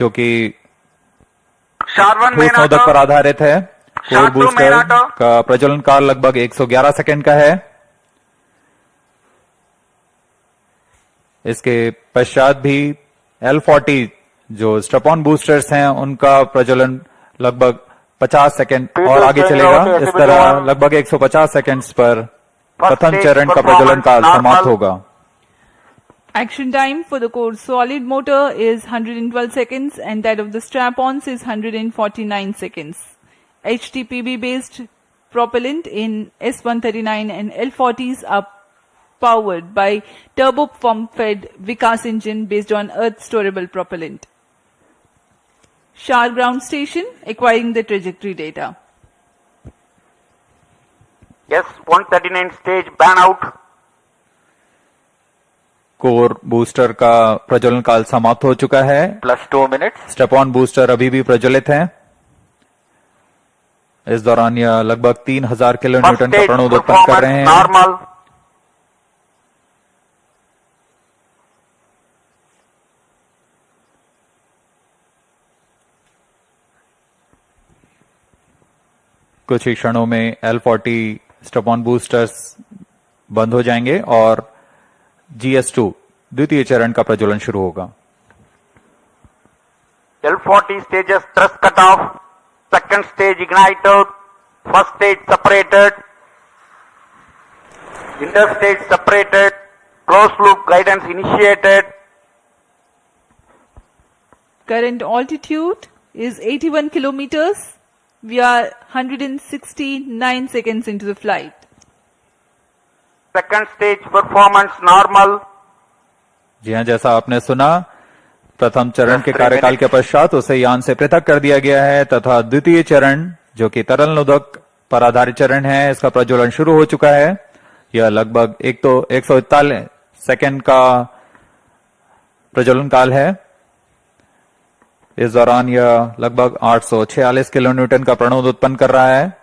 जो कि Sharvan ठोस नोदक पर आधारित है। Core Sharp to booster main auto. का प्रज्वलन काल लगभग 111 सेकंड का है। इसके पश्चात भी L40 जो स्ट्रपॉन बूस्टर्स हैं उनका प्रज्वलन लगभग 50 सेकंड और आगे चलेगा। इस तरह लगभग 150 सेकंड्स पर प्रथम चरण का प्रज्वलन काल समाप्त होगा। Action time for the core solid motor is 112 seconds and that of the strap-ons is 149 seconds. HTPB based propellant in S139 and L40s are powered by turbo pump fed Vikas engine based on earth storable propellant. Shar ground station acquiring the trajectory data. Yes, 139 stage ban out. Core booster का प्रज्वलन काल समाप्त हो चुका है। +2 minutes. स्टेपॉन booster अभी भी प्रज्वलित है। इस दौरान यह लगभग 3000 किलो न्यूटन का प्रणोद उत्पन्न कर रहे हैं। नॉर्मल। कुछ ही क्षणों में L40 स्टेपॉन बूस्टर्स बंद हो जाएंगे और GS2 द्वितीय चरण का प्रज्वलन शुरू होगा। L40 stages thrust cut off, second stage ignited, first stage separated, interstage separated, closed loop guidance initiated. Current altitude is 81 kilometers. We are 169 seconds into the flight. Second stage performance normal. जी हाँ, जैसा आपने सुना, प्रथम चरण के कार्यकाल के पश्चात उसे यान से पृथक कर दिया गया है तथा द्वितीय चरण जो कि तरल नोदक पर आधारित चरण है, इसका प्रज्वलन शुरू हो चुका है। यह लगभग 141 सेकंड का प्रज्वलन काल है। इस दौरान यह लगभग 846 किलो न्यूटन का प्रणोद उत्पन्न कर रहा है।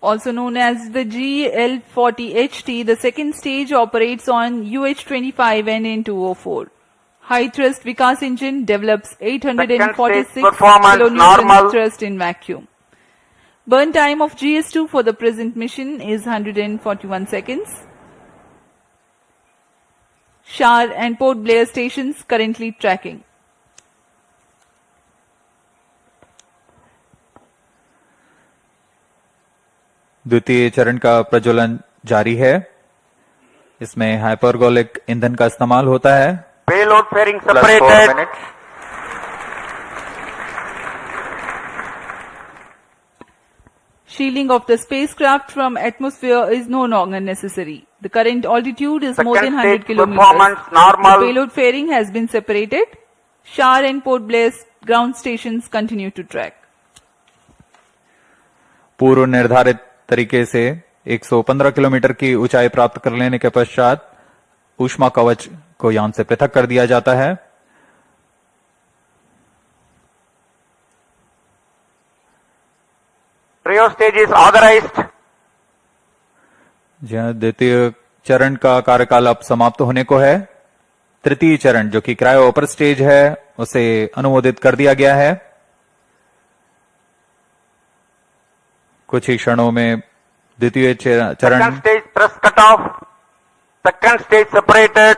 Also known as the GSLV-F15, the second stage operates on UH-25 and N204. High thrust Vikas engine develops 846 kilonewton thrust in vacuum. Burn time of GS2 for the present mission is 141 seconds. Shar and Port Blair stations currently tracking. द्वितीय चरण का प्रज्वलन जारी है। इसमें hypergolic ईंधन का इस्तेमाल होता है। Payload fairing separated. Shielding of the spacecraft from atmosphere is no longer necessary. The current altitude is more than 100 kilometers. The payload fairing has been separated. Shar and Port Blair ground stations continue to track. पूर्व निर्धारित तरीके से 115 kilometre की ऊंचाई प्राप्त कर लेने के पश्चात ऊष्मा कवच को यान से पृथक कर दिया जाता है। Trio stage is authorized. द्वितीय चरण का कार्यकाल अब समाप्त होने को है। तृतीय चरण जो कि क्रायो अपर स्टेज है उसे अनुमोदित कर दिया गया है। कुछ ही क्षणों में द्वितीय चरण Second stage thrust cut off, second stage separated,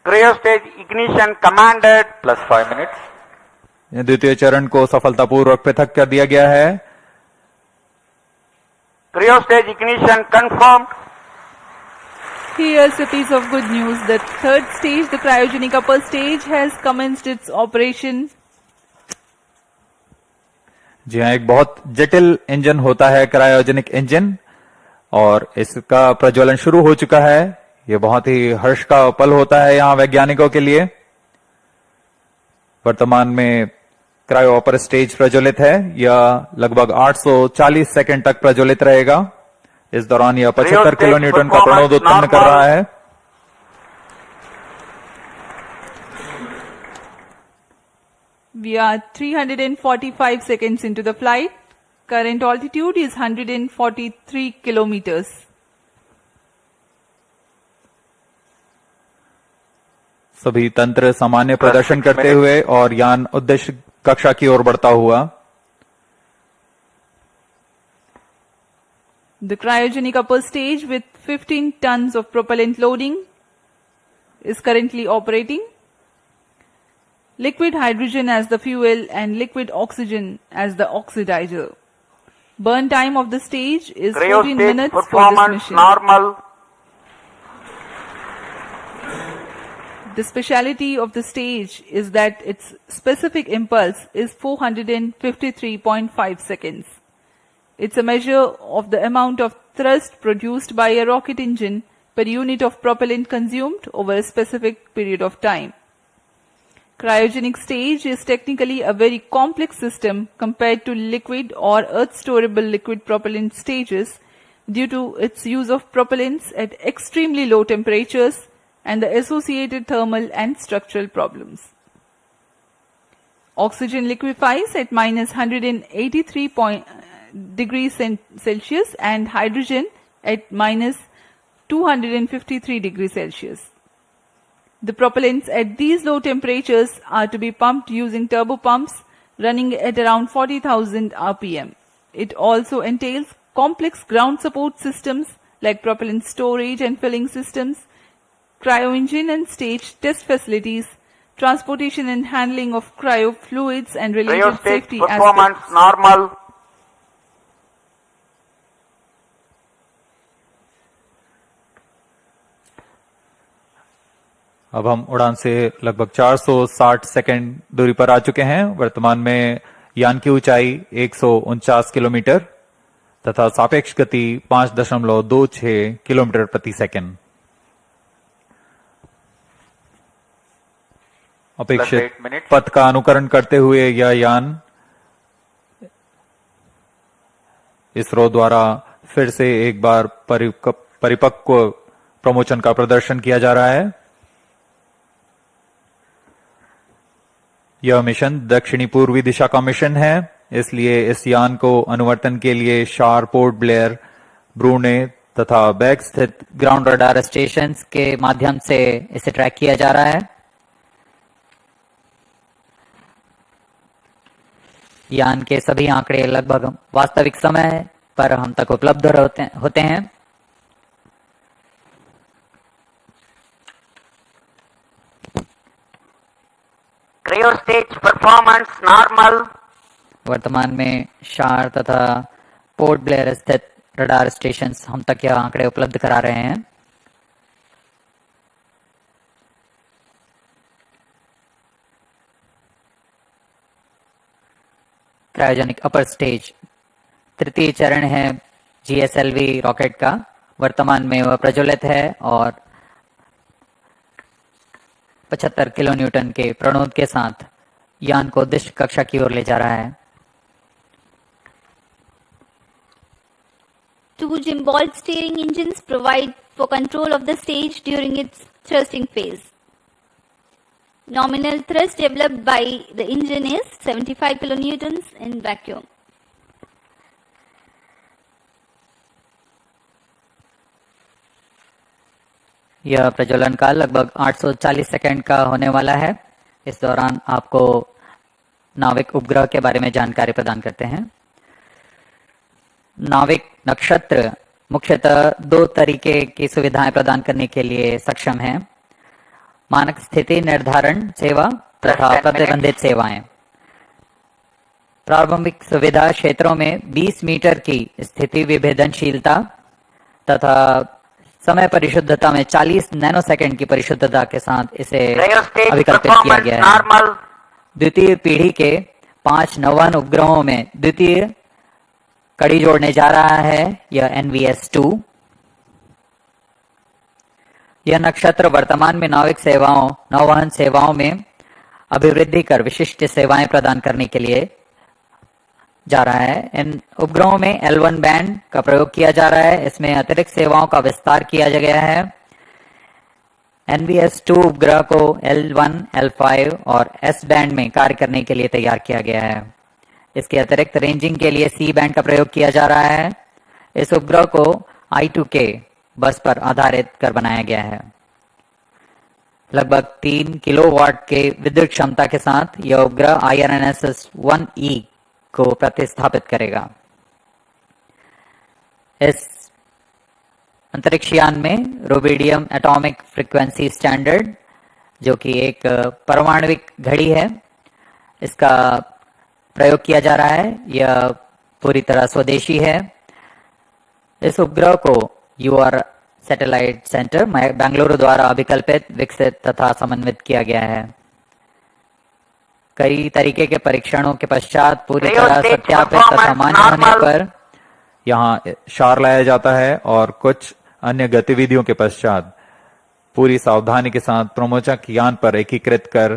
cryo stage ignition commanded. +5 minutes. द्वितीय चरण को सफलतापूर्वक पृथक कर दिया गया है। Cryo stage ignition confirmed. Here's a piece of good news. The third stage, the cryogenic upper stage, has commenced its operation. जी हाँ, एक बहुत जटिल इंजन होता है क्रायोजेनिक इंजन और इसका प्रज्वलन शुरू हो चुका है। यह बहुत ही हर्ष का पल होता है यहाँ वैज्ञानिकों के लिए। वर्तमान में क्रायो अपर स्टेज प्रज्वलित है। यह लगभग 840 सेकंड तक प्रज्वलित रहेगा। इस दौरान यह 75 किलो न्यूटन का प्रणोद उत्पन्न कर रहा है। We are 345 seconds into the flight. Current altitude is 143 kilometers. सभी तंत्र सामान्य प्रदर्शन करते हुए और यान उद्देश्य कक्षा की ओर बढ़ता हुआ। The cryogenic upper stage with 15 tons of propellant loading is currently operating. Liquid hydrogen as the fuel and liquid oxygen as the oxidizer. Burn time of the stage is Cryo 14 stage minutes for this performance mission. normal. The speciality of the stage is that its specific impulse is 453.5 seconds. It's a measure of the amount of thrust produced by a rocket engine per unit of propellant consumed over a specific period of time. Cryogenic stage is technically a very complex system compared to liquid or earth-storable liquid propellant stages due to its use of propellants at extremely low temperatures and the associated thermal and structural problems. Oxygen liquefies at minus 183 degrees Celsius and hydrogen at minus 253 degrees Celsius. The propellants at these low temperatures are to be pumped using turbopumps running at around 40,000 RPM. It also entails complex ground support systems like propellant storage and filling systems, cryo-engine and stage test facilities, transportation and handling of cryo fluids and Cryo related stage safety performance aspects. normal. अब हम उड़ान से लगभग 460 second दूरी पर आ चुके हैं। वर्तमान में यान की ऊंचाई 149 किलोमीटर तथा सापेक्ष गति 5.26 किलोमीटर प्रति सेकंड। अपेक्षित 8 minutes. पथ का अनुकरण करते हुए यह यान इसरो द्वारा फिर से एक बार परिपक्व प्रमोशन का प्रदर्शन किया जा रहा है। यह मिशन दक्षिणी पूर्वी दिशा का मिशन है, इसलिए इस यान को अनुवर्तन के लिए शार, पोर्ट ब्लेयर, ब्रूने तथा बैग स्थित ग्राउंड रडार स्टेशन के माध्यम से इसे ट्रैक किया जा रहा है। यान के सभी आंकड़े लगभग वास्तविक समय पर हम तक उपलब्ध होते हैं। Cryo stage performance normal. वर्तमान में शार तथा पोर्ट ब्लेयर स्थित रडार स्टेशन हम तक यह आंकड़े उपलब्ध करा रहे हैं। क्रायोजेनिक अपर स्टेज तृतीय चरण है GSLV रॉकेट का। वर्तमान में वह प्रज्वलित है और 75 किलो न्यूटन के प्रणोद के साथ यान को उद्देश्य कक्षा की ओर ले जा रहा है। Two gimbal steering engines provide for control of the stage during its thrusting phase. Nominal thrust developed by the engine is 75 kilonewtons in vacuum. यह प्रज्वलन काल लगभग 840 सेकंड का होने वाला है। इस दौरान आपको नाविक उपग्रह के बारे में जानकारी प्रदान करते हैं। नाविक नक्षत्र मुख्यतः दो तरीके की सुविधाएं प्रदान करने के लिए सक्षम है: मानक स्थिति निर्धारण सेवा तथा प्रतिबंधित सेवाएं। प्रारंभिक सुविधा क्षेत्रों में 20 मीटर की स्थिति विभेदनशीलता तथा समय परिशुद्धता में 40 नैनोसेकंड की परिशुद्धता के साथ इसे अभिकल्पित किया गया है। द्वितीय पीढ़ी के 5 नौवहन उपग्रहों में द्वितीय कड़ी जोड़ने जा रहा है यह NVS-2। यह नक्षत्र वर्तमान में नाविक सेवाओं नौवहन सेवाओं में अभिवृद्धि कर विशिष्ट सेवाएं प्रदान करने के लिए जा रहा है। इन उपग्रहों में L1 बैंड का प्रयोग किया जा रहा है। इसमें अतिरिक्त सेवाओं का विस्तार किया गया है। NVS-2 उपग्रह को L1, L5 और S बैंड में कार्य करने के लिए तैयार किया गया है। इसके अतिरिक्त रेंजिंग के लिए C बैंड का प्रयोग किया जा रहा है। इस उपग्रह को I2K बस पर आधारित कर बनाया गया है। लगभग 3 किलोवाट के विद्युत क्षमता के साथ यह उपग्रह IRNSS-1E को प्रतिस्थापित करेगा। इस अंतरिक्ष यान में रुबिडियम एटॉमिक फ्रीक्वेंसी स्टैंडर्ड, जो कि एक परमाणविक घड़ी है, इसका प्रयोग किया जा रहा है। यह पूरी तरह स्वदेशी है। इस उपग्रह को यूआर सैटेलाइट सेंटर बेंगलुरु द्वारा अभिकल्पित, विकसित तथा समन्वित किया गया है। कई तरीके के परीक्षणों के पश्चात पूरी तरह सत्यापित तथा मान्य होने पर यहाँ शार लाया जाता है और कुछ अन्य गतिविधियों के पश्चात पूरी सावधानी के साथ प्रमोचक यान पर एकीकृत कर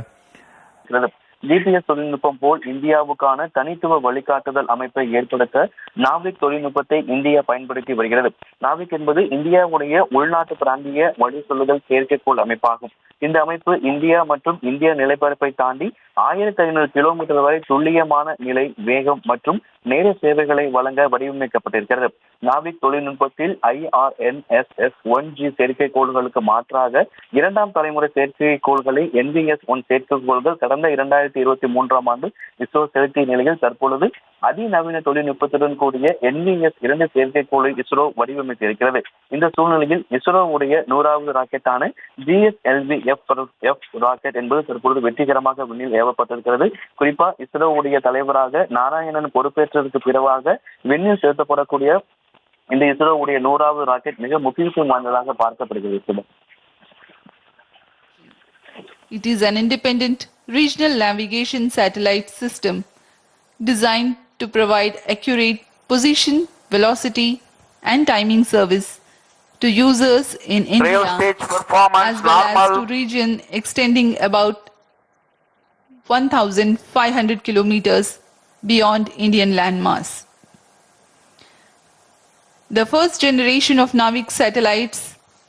ஜிபிஎஸ் தொழில்நுட்பம் போல் இந்தியாவுக்கான தனித்துவ வழிகாட்டுதல் அமைப்பை ஏற்படுத்த நாவிக் தொழில்நுட்பத்தை இந்தியா பயன்படுத்தி வருகிறது. நாவிக் என்பது இந்தியாவுடைய உள்நாட்டு பிராந்திய வழி சொல்லுதல் செயற்கைக்கோள் அமைப்பாகும். இந்த அமைப்பு இந்தியா மற்றும் இந்திய நிலப்பரப்பை தாண்டி 1500 கிலோமீட்டர் வரை துல்லியமான நிலை, வேகம் மற்றும் நேர சேவைகளை வழங்க வடிவமைக்கப்பட்டிருக்கிறது. நாவிக் தொழில்நுட்பத்தில் IRNSS-1G செயற்கைக்கோள்களுக்கு மாற்றாக இரண்டாம் தலைமுறை செயற்கைக்கோள்களை NVS-1 செயற்கைக்கோள்கள் கடந்த 2023ஆம் ஆண்டு இஸ்ரோ செலுத்திய நிலையில் தற்பொழுது அதிநவீன தொழில்நுட்பத்துடன் கூடிய NVS-2 செயற்கைக்கோளை இஸ்ரோ வடிவமைத்திருக்கிறது. இந்த சூழ்நிலையில் இஸ்ரோவுடைய 100வது ராக்கெட்டான GSLV-F ராக்கெட் என்பது தற்பொழுது வெற்றிகரமாக விண்ணில் ஏவப்பட்டிருக்கிறது. குறிப்பா இஸ்ரோவுடைய தலைவராக நாராயணன் பொறுப்பேற்றதற்கு பிறகாக விண்ணில் செலுத்தப்படக்கூடிய இந்த இஸ்ரோவுடைய 100வது ராக்கெட் மிக முக்கியத்துவம் வாய்ந்ததாக பார்க்கப்படுகிறது. It is an independent regional navigation satellite system designed to provide accurate position, velocity and timing service to users in India as well as to region extending about 1,500 kilometers beyond Indian landmass. The first generation of Navik satellites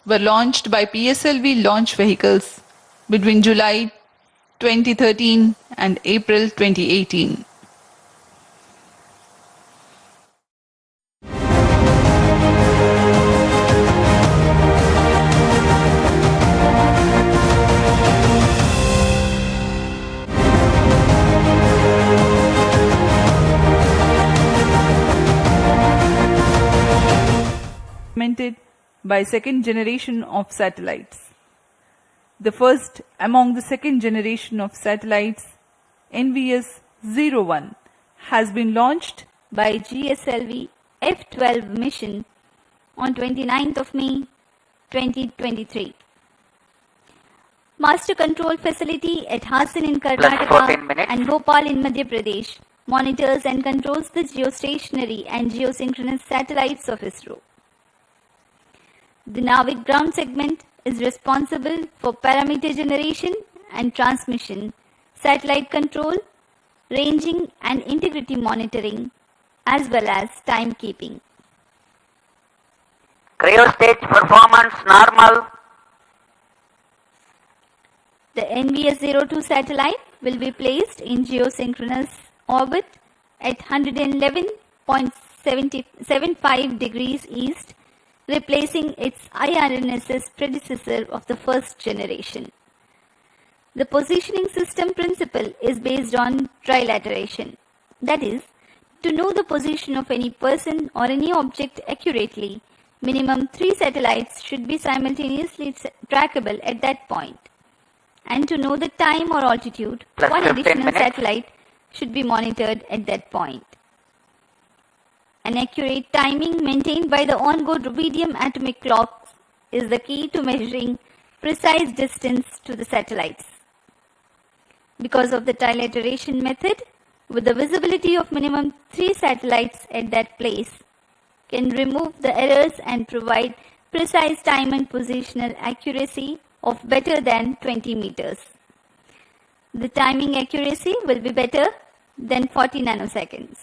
were launched by PSLV launch vehicles between July 2013 and April 2018. Implemented by second generation of satellites. The first among the second generation of satellites, NVS-01, has been launched by GSLV-F15 mission on 29th of May 2023. Master Control Facility at Hassan in Karnataka and Bhopal in Madhya Pradesh monitors and controls the geostationary and geosynchronous satellites of ISRO. The Navik ground segment is responsible for parameter generation and transmission, satellite control, ranging and integrity monitoring, as well as timekeeping. Cryostage performance normal. The NVS-02 satellite will be placed in geosynchronous orbit at 111.75 degrees east, replacing its IRNSS predecessor of the first generation. The positioning system principle is based on trilateration. That is, to know the position of any person or any object accurately, minimum 3 satellites should be simultaneously trackable at that point. And to know the time or altitude, one additional satellite should be monitored at that point. An accurate timing maintained by the on-board rubidium atomic clocks is the key to measuring precise distance to the satellites. Because of the trilateration method, with the visibility of minimum 3 satellites at that place, can remove the errors and provide precise time and positional accuracy of better than 20 meters. The timing accuracy will be better than 40 nanoseconds.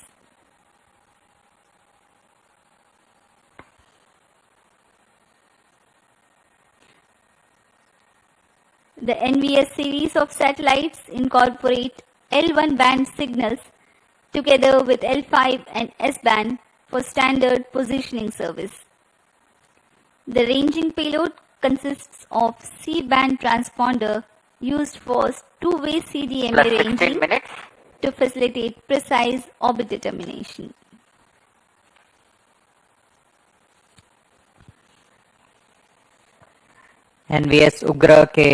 The NVS series of satellites incorporate L1 band signals together with L5 and S band for standard positioning service. The ranging payload consists of C-band transponder used for two-way CDMA Plus 16 ranging minutes. to facilitate precise orbit determination. NVS उपग्रह के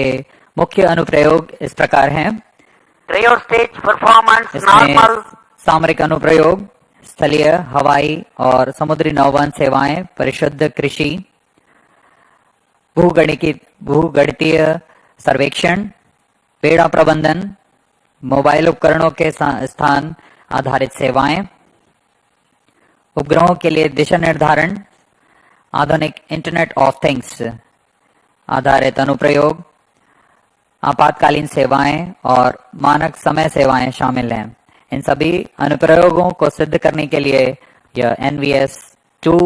मुख्य अनुप्रयोग इस प्रकार हैं। Trio stage performance इसमें normal. सामरिक अनुप्रयोग, स्थलीय, हवाई और समुद्री नौवहन सेवाएं, परिशुद्ध कृषि, भूगणितीय सर्वेक्षण, पेड़ा प्रबंधन, मोबाइल उपकरणों के स्थान आधारित सेवाएं, उपग्रहों के लिए दिशा निर्धारण, आधुनिक इंटरनेट ऑफ थिंग्स आधारित अनुप्रयोग, आपातकालीन सेवाएं और मानक समय सेवाएं शामिल हैं। इन सभी अनुप्रयोगों को सिद्ध करने के लिए यह NVS-2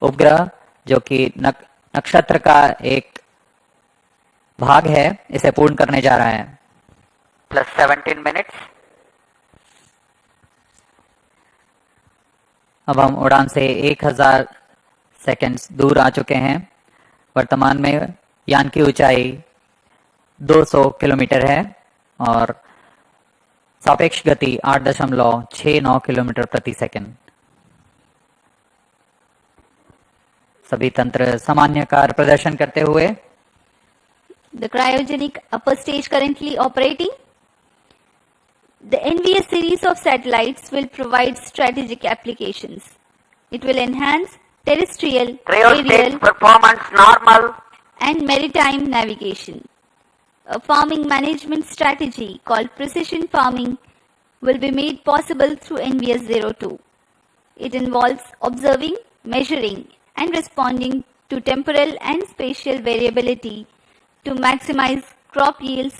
उपग्रह, जो कि नक्षत्र का एक भाग है, इसे पूर्ण करने जा रहा है। Plus 17 minutes. अब हम उड़ान से 1000 सेकंड्स दूर आ चुके हैं। वर्तमान में यान की ऊंचाई 200 किलोमीटर है और सापेक्ष गति 8.69 किलोमीटर प्रति सेकंड। सभी तंत्र सामान्य कार्य प्रदर्शन करते हुए The cryogenic upper stage currently operating. The NVS series of satellites will provide strategic applications. It will enhance terrestrial, Trio stage aerial, performance normal. and maritime navigation. A farming management strategy called precision farming will be made possible through NVS-02. It involves observing, measuring, and responding to temporal and spatial variability to maximize crop yields,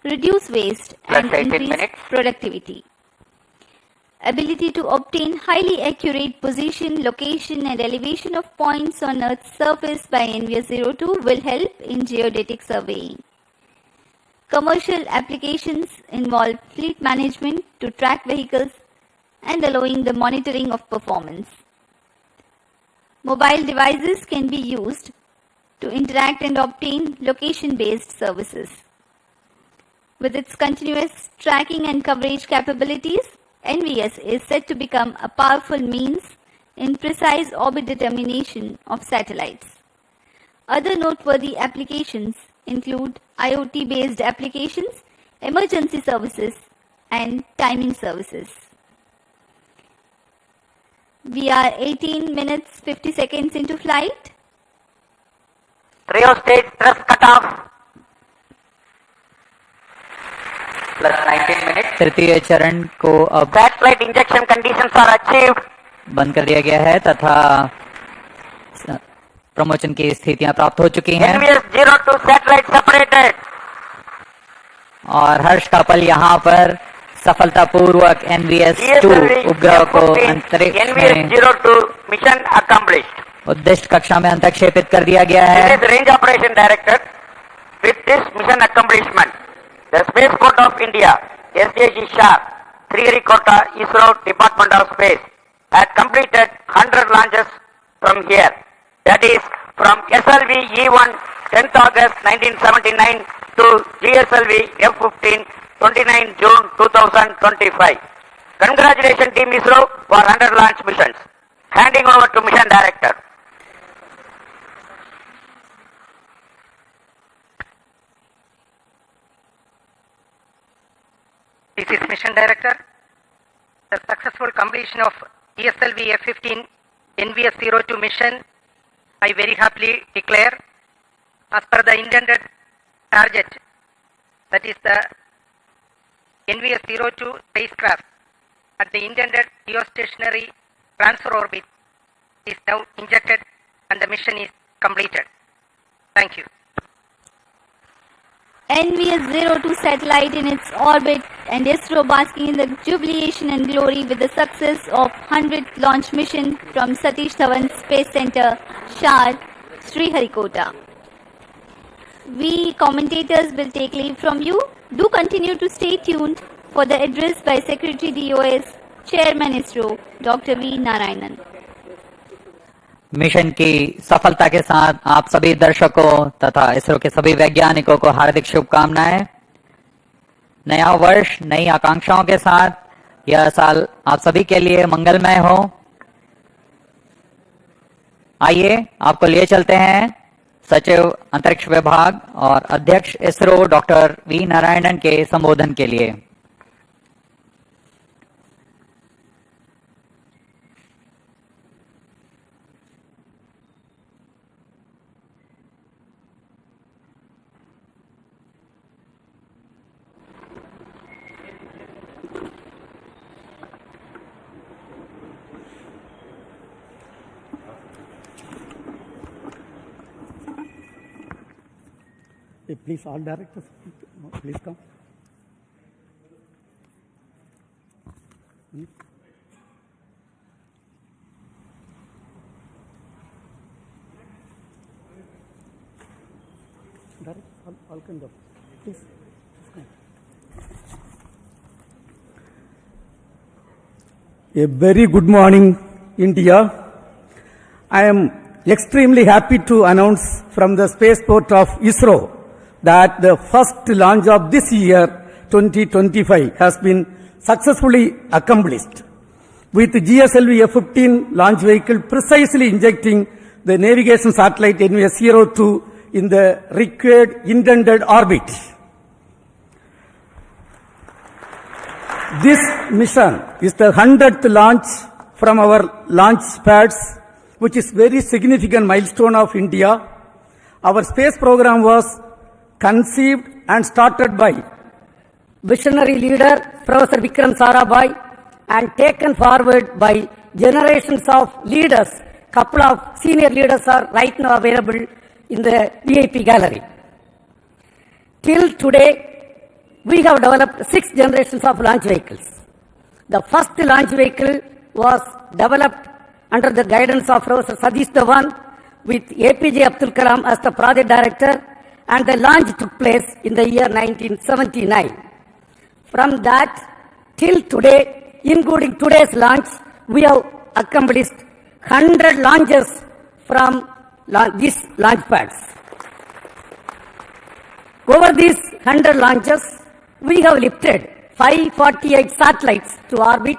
reduce waste, Plus and 18 increase minutes. productivity. Ability to obtain highly accurate position, location, and elevation of points on Earth's surface by NVS-02 will help in geodetic surveying. Commercial applications involve fleet management to track vehicles and allowing the monitoring of performance. Mobile devices can be used to interact and obtain location-based services. With its continuous tracking and coverage capabilities, NVS is set to become a powerful means in precise orbit determination of satellites. Other noteworthy applications include IoT-based applications, emergency services, and timing services. We are 18 minutes 50 seconds into flight. Trio stage thrust cutoff. Plus 19 minutes. तृतीय चरण को अब Satellite injection conditions are achieved. बंद कर दिया गया है तथा प्रमोशन की स्थितियां प्राप्त हो चुकी हैं NVS-02 satellite separated. और हर्ष का पल यहाँ पर सफलतापूर्वक NVS-2 उपग्रह को अंतरिक्ष में NVS-02 mission accomplished. उद्दिष्ट कक्षा में अंतक्षेपित कर दिया गया This है। is range operation director. With this mission accomplishment, the Spaceport of India, SJG Shah, Sriharikota, ISRO Department of Space, had completed 100 launches from here. That is from GSLV-E1 10th August 1979 to GSLV-F15 29 June 2025. Congratulations Team ISRO for 100 launch missions. Handing over to Mission Director. This is Mission Director. The successful completion of GSLV-F15 NVS-02 mission, I very happily declare, as per the intended target, that is the NVS-02 spacecraft at the intended geostationary transfer orbit is now injected and the mission is completed. Thank you. NVS-02 satellite in its orbit and ISRO basking in the jubilation and glory with the success of 100th launch mission from Satish Dhawan Space Center, Shar, Sriharikota. We commentators will take leave from you. Do continue to stay tuned for the address by Secretary DOS, Chairman ISRO, Dr. V. Narayanan. Mission की सफलता के साथ आप सभी दर्शकों तथा इसरो के सभी वैज्ञानिकों को हार्दिक शुभकामनाएं। नया वर्ष नई आकांक्षाओं के साथ यह साल आप सभी के लिए मंगलमय हो। आइए आपको लिए चलते हैं सचिव अंतरिक्ष विभाग और अध्यक्ष इसरो डॉक्टर वी नारायणन के संबोधन के लिए। Hey, please, all directors, please come. Directors, all can go. Please come. A very good morning, India. I am extremely happy to announce from the spaceport of ISRO that the first launch of this year, 2025, has been successfully accomplished, with GSLV-F15 launch vehicle precisely injecting the navigation satellite NVS-02 in the required intended orbit. This mission is the 100th launch from our launch pads, which is very significant milestone of India. Our space program was conceived and started by visionary leader Professor Vikram Sarabhai and taken forward by generations of leaders. Couple of senior leaders are right now available in the VIP gallery. Till today, we have developed 6 generations of launch vehicles. The first launch vehicle was developed under the guidance of Professor Satish Dhawan with APJ Abdul Kalam as the project director, and the launch took place in the year 1979. From that till today, including today's launch, we have accomplished 100 launches from these launch pads. Over these 100 launches, we have lifted 548 satellites to orbit.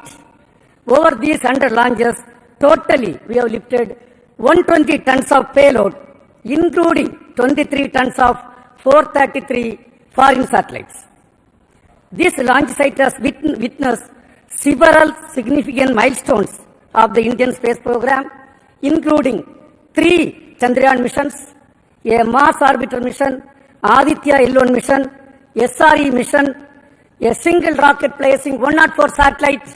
Over these 100 launches, totally we have lifted 120 tons of payload, including 23 tons of 433 foreign satellites. This launch site has witnessed several significant milestones of the Indian space program, including 3 Chandrayaan missions, a Mars orbiter mission, Aditya L1 mission, SRE mission, a single rocket placing 104 satellites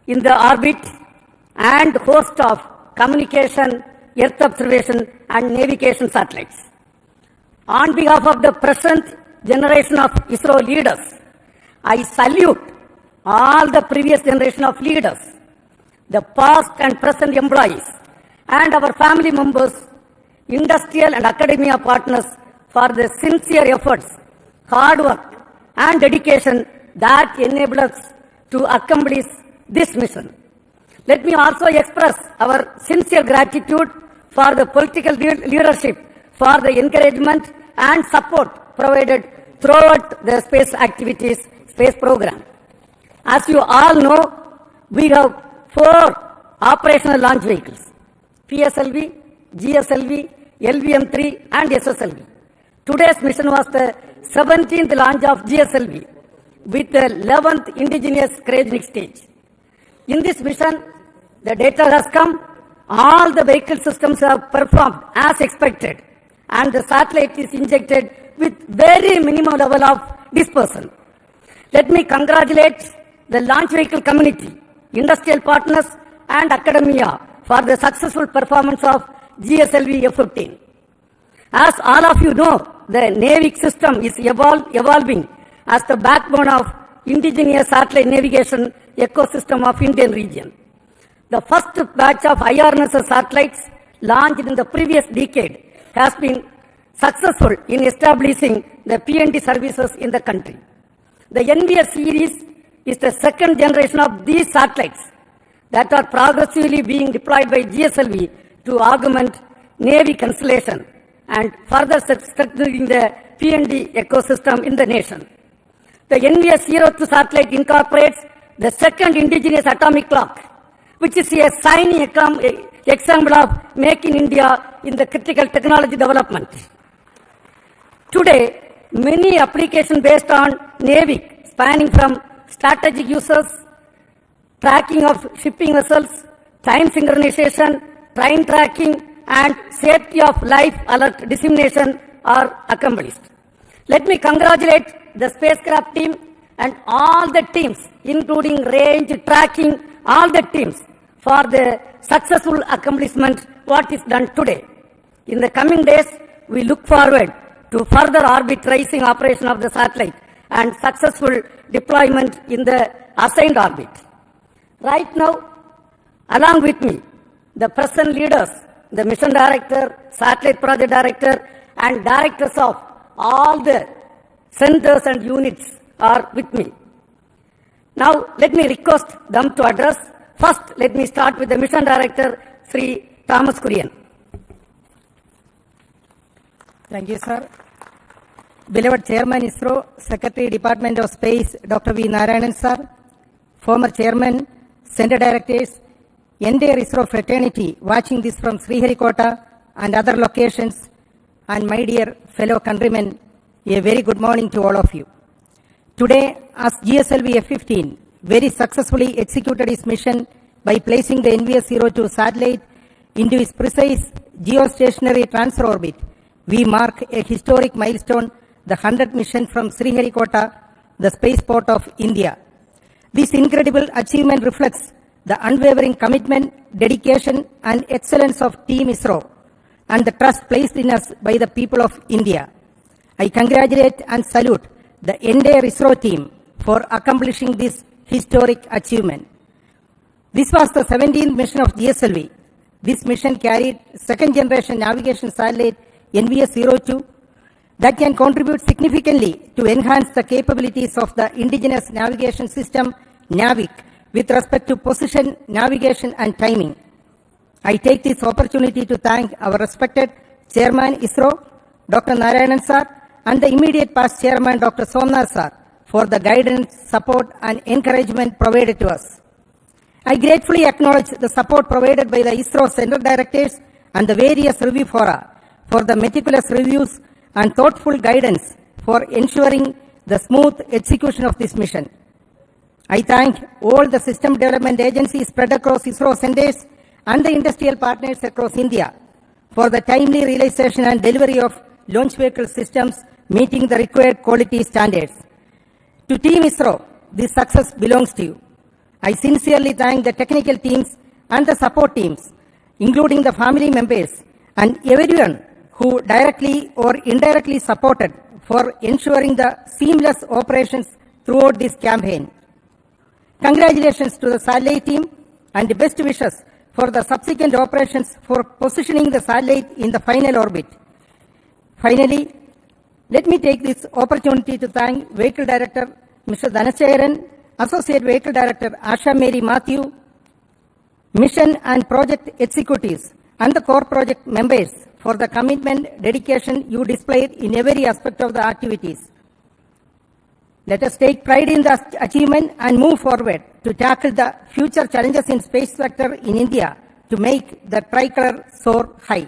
in the orbit, and host of communication, earth observation and navigation satellites. On behalf of the present generation of ISRO leaders, I salute all the previous generation of leaders, the past and present employees, and our family members, industrial and academia partners for the sincere efforts, hard work and dedication that enable us to accomplish this mission. Let me also express our sincere gratitude for the political leadership for the encouragement and support provided throughout the space activities, space program. As you all know, we have 4 operational launch vehicles: PSLV, GSLV, LVM-3 and SSLV. Today's mission was the 17th launch of GSLV with the 11th indigenous cryogenic stage. In this mission, the data has come, all the vehicle systems have performed as expected, and the satellite is injected with very minimum level of dispersion. Let me congratulate the launch vehicle community, industrial partners and academia for the successful performance of GSLV-F15. As all of you know, the NAVIC system is evolving as the backbone of indigenous satellite navigation ecosystem of Indian region. The first batch of IRNSS satellites launched in the previous decade has been successful in establishing the PNT services in the country. The NVS series is the second generation of these satellites that are progressively being deployed by GSLV to augment Navy constellation and further strengthening the P&D ecosystem in the nation. The NVS-02 satellite incorporates the second indigenous atomic clock, which is a shining example of Make in India in the critical technology development. Today, many applications based on NAVIC, spanning from strategic uses, tracking of shipping vessels, time synchronization, train tracking, and safety of life alert dissemination are accomplished. Let me congratulate the spacecraft team and all the teams, including range, tracking, all the teams, for the successful accomplishment what is done today. In the coming days, we look forward to further orbit raising operation of the satellite and successful deployment in the assigned orbit. Right now, along with me, the present leaders, the mission director, satellite project director, and directors of all the centers and units are with me. Now, let me request them to address. First, let me start with the mission director, Sri Thomas Kurian. Thank you, sir. Beloved Chairman ISRO, Secretary Department of Space, Dr. V. Narayanan, sir, former Chairman, Center Directors, entire ISRO fraternity watching this from Sriharikota and other locations, and my dear fellow countrymen, a very good morning to all of you. Today, as GSLV-F15 very successfully executed its mission by placing the NVS-02 satellite into its precise geostationary transfer orbit, we mark a historic milestone, the 100th mission from Sriharikota, the spaceport of India. This incredible achievement reflects the unwavering commitment, dedication, and excellence of Team ISRO and the trust placed in us by the people of India. I congratulate and salute the entire ISRO team for accomplishing this historic achievement. This was the 17th mission of GSLV. This mission carried second-generation navigation satellite NVS-02 that can contribute significantly to enhance the capabilities of the indigenous navigation system, NAVIC, with respect to position, navigation, and timing. I take this opportunity to thank our respected Chairman ISRO, Dr. Narayanan sir, and the immediate past Chairman, Dr. Somnath sir, for the guidance, support, and encouragement provided to us. I gratefully acknowledge the support provided by the ISRO Center Directors and the various review fora for the meticulous reviews and thoughtful guidance for ensuring the smooth execution of this mission. I thank all the system development agencies spread across ISRO centers and the industrial partners across India for the timely realization and delivery of launch vehicle systems meeting the required quality standards. To Team ISRO, this success belongs to you. I sincerely thank the technical teams and the support teams, including the family members and everyone who directly or indirectly supported for ensuring the seamless operations throughout this campaign. Congratulations to the satellite team and best wishes for the subsequent operations for positioning the satellite in the final orbit. Finally, let me take this opportunity to thank Vehicle Director Mr. Dhanachairan, Associate Vehicle Director Asha Mary Matthew, Mission and Project Executives, and the core project members for the commitment, dedication you displayed in every aspect of the activities. Let us take pride in the achievement and move forward to tackle the future challenges in space sector in India to make the tricolor soar high.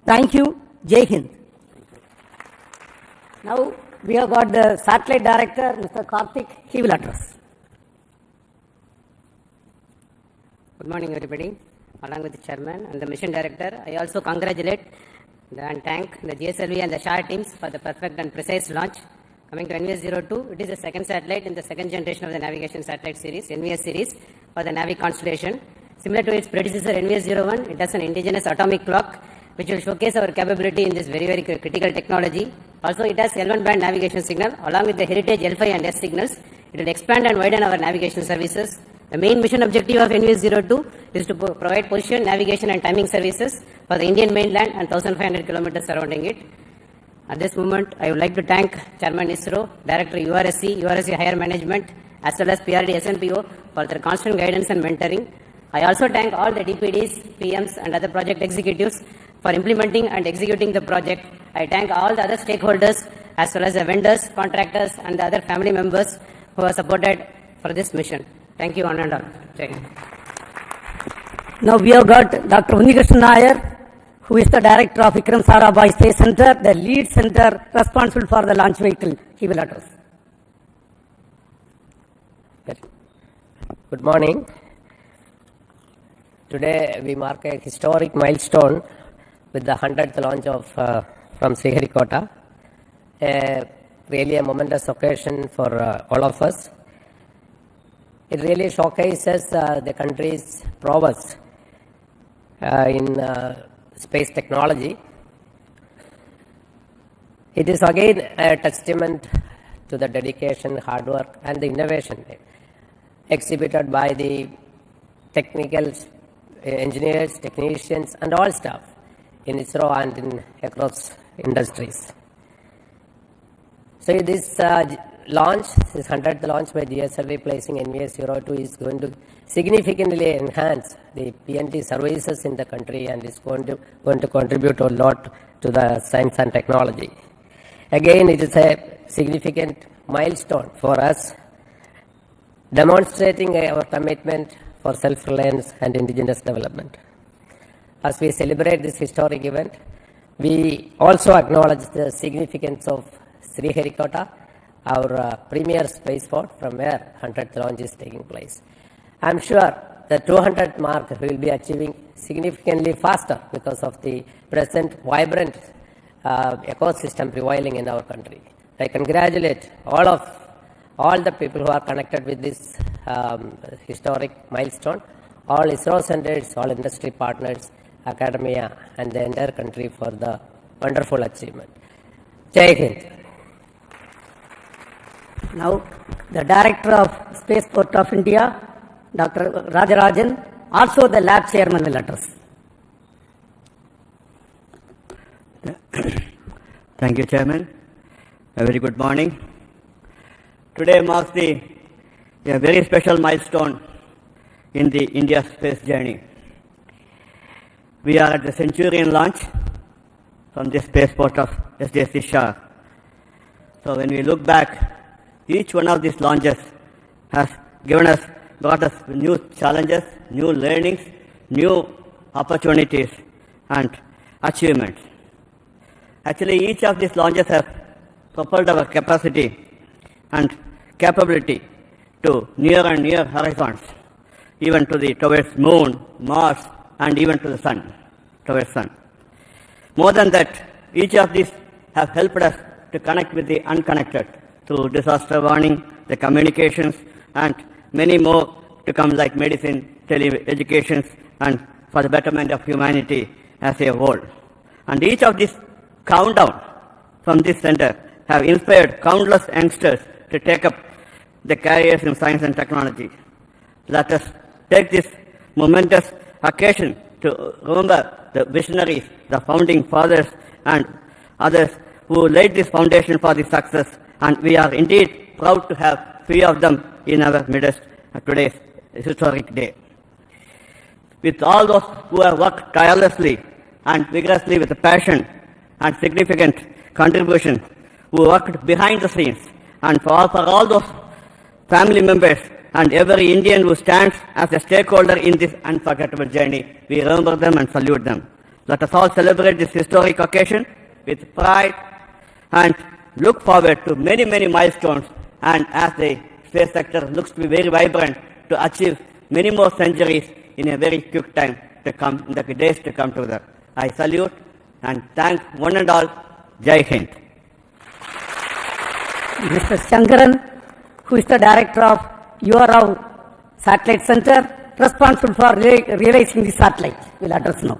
Thank you. Jai Hind. Now we have got the satellite director, Mr. Karthik. He will address. Good morning, everybody. Along with the chairman and the mission director, I also congratulate and thank the GSLV and the SHAR teams for the perfect and precise launch. Coming to NVS-02, it is the second satellite in the second generation of the navigation satellite series, NVS series, for the NAVIC constellation. Similar to its predecessor NVS-01, it has an indigenous atomic clock, which will showcase our capability in this very, very critical technology. Also, it has L1 band navigation signal, along with the heritage L5 and S signals. It will expand and widen our navigation services. The main mission objective of NVS-02 is to provide position, navigation, and timing services for the Indian mainland and 1,500 kilometers surrounding it. At this moment, I would like to thank Chairman ISRO, Director URSC Higher Management, as well as PRD SNPO for their constant guidance and mentoring. I also thank all the DPDs, PMs and other project executives for implementing and executing the project. I thank all the other stakeholders as well as the vendors, contractors and the other family members who are supported for this mission. Thank you one and all. Jai Hind. Now we have got Dr. Unnikrishnan Nair, who is the director of Vikram Sarabhai Space Center, the lead center responsible for the launch vehicle. He will address. Good morning. Today we mark a historic milestone with the 100th launch of from Sriharikota. Really a momentous occasion for all of us. It really showcases the country's prowess in space technology. It is again a testament to the dedication, hard work and the innovation exhibited by the technical engineers, technicians and all staff in ISRO and in across industries. So this launch, this 100th launch by GSLV placing NVS-02 is going to significantly enhance the PNT services in the country and is going to contribute a lot to the science and technology. Again, it is a significant milestone for us, demonstrating our commitment for self-reliance and indigenous development. As we celebrate this historic event, we also acknowledge the significance of Sriharikota, our premier spaceport from where 100th launch is taking place. I am sure the 200th mark will be achieving significantly faster because of the present vibrant ecosystem prevailing in our country. I congratulate all the people who are connected with this historic milestone, all ISRO centers, all industry partners, academia and the entire country for the wonderful achievement. Jai Hind. Now, the Director of Spaceport of India, Dr. Rajarajan, also the lab chairman will address. Thank you, Chairman. A very good morning. Today marks a very special milestone in the India space journey. We are at the Centurion launch from the spaceport of SDSC Shah. So when we look back, each one of these launches has brought us new challenges, new learnings, new opportunities and achievements. Actually, each of these launches have propelled our capacity and capability to near and near horizons, even towards moon, Mars, and even to the sun, towards sun. More than that, each of these have helped us to connect with the unconnected through disaster warning, the communications, and many more to come like medicine, tele-education, and for the betterment of humanity as a whole. And each of these countdown from this center have inspired countless youngsters to take up the careers in science and technology. Let us take this momentous occasion to remember the visionaries, the founding fathers, and others who laid this foundation for the success, and we are indeed proud to have few of them in our midst today's historic day. With all those who have worked tirelessly and vigorously with passion and significant contribution, who worked behind the scenes, and for all those family members and every Indian who stands as a stakeholder in this unforgettable journey, we remember them and salute them. Let us all celebrate this historic occasion with pride and look forward to many, many milestones, and as the space sector looks to be very vibrant, to achieve many more centuries in a very quick time to come, in the days to come together. I salute and thank one and all. Jai Hind. Mr. Shankaran, who is the Director of URAO Satellite Center, responsible for realizing the satellite, will address now.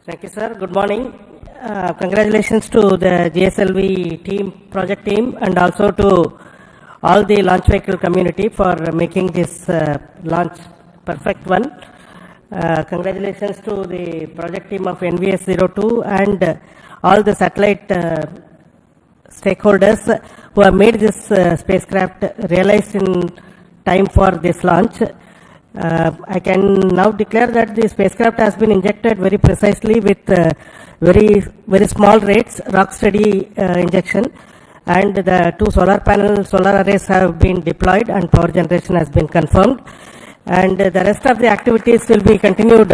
Thank you, sir. Good morning. Congratulations to the GSLV team, project team, and also to all the launch vehicle community for making this launch perfect one. Congratulations to the project team of NVS-02 and all the satellite stakeholders who have made this spacecraft realized in time for this launch. I can now declare that the spacecraft has been injected very precisely with very small rates, rock steady injection, and the two solar arrays have been deployed and power generation has been confirmed. And the rest of the activities will be continued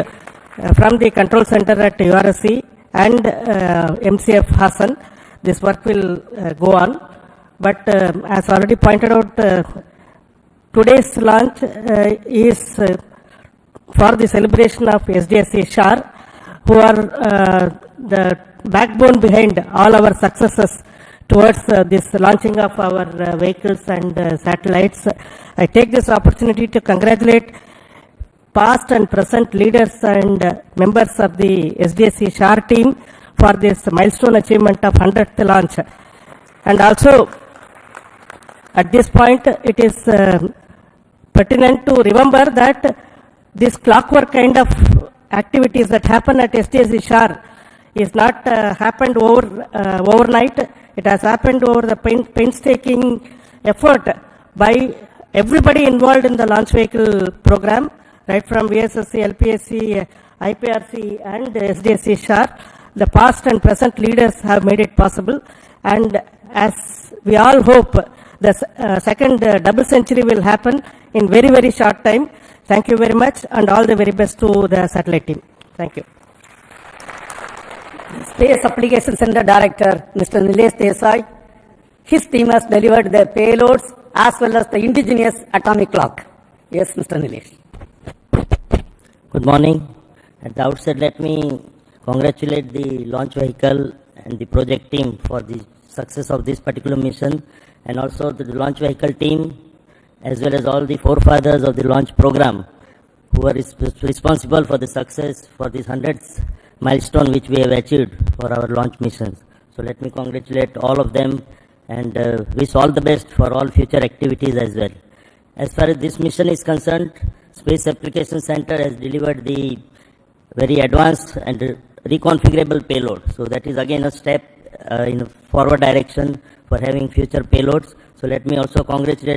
from the control center at URSC and MCF Hassan. This work will go on. But as already pointed out, today's launch is for the celebration of SDSC SHAR, who are the backbone behind all our successes towards this launching of our vehicles and satellites. I take this opportunity to congratulate past and present leaders and members of the SDSC SHAR team for this milestone achievement of 100th launch. And also, at this point, it is pertinent to remember that this clockwork kind of activities that happen at SDSC SHAR is not happened overnight. It has happened over the painstaking effort by everybody involved in the launch vehicle program, right from VSSC, LPSC, IPRC and SDSC SHAR. The past and present leaders have made it possible, and as we all hope, the second double century will happen in very short time. Thank you very much, and all the very best to the satellite team. Thank you. Space Application Center Director, Mr. Nilesh Desai. His team has delivered the payloads as well as the indigenous atomic clock. Yes, Mr. Nilesh. Good morning. At the outset, let me congratulate the launch vehicle and the project team for the success of this particular mission, and also the launch vehicle team, as well as all the forefathers of the launch program who are responsible for the success for this 100th milestone which we have achieved for our launch missions. So let me congratulate all of them and wish all the best for all future activities as well. As far as this mission is concerned, Space Application Center has delivered the very advanced and reconfigurable payload. So that is again a step in a forward direction for having future payloads. So let me also congratulate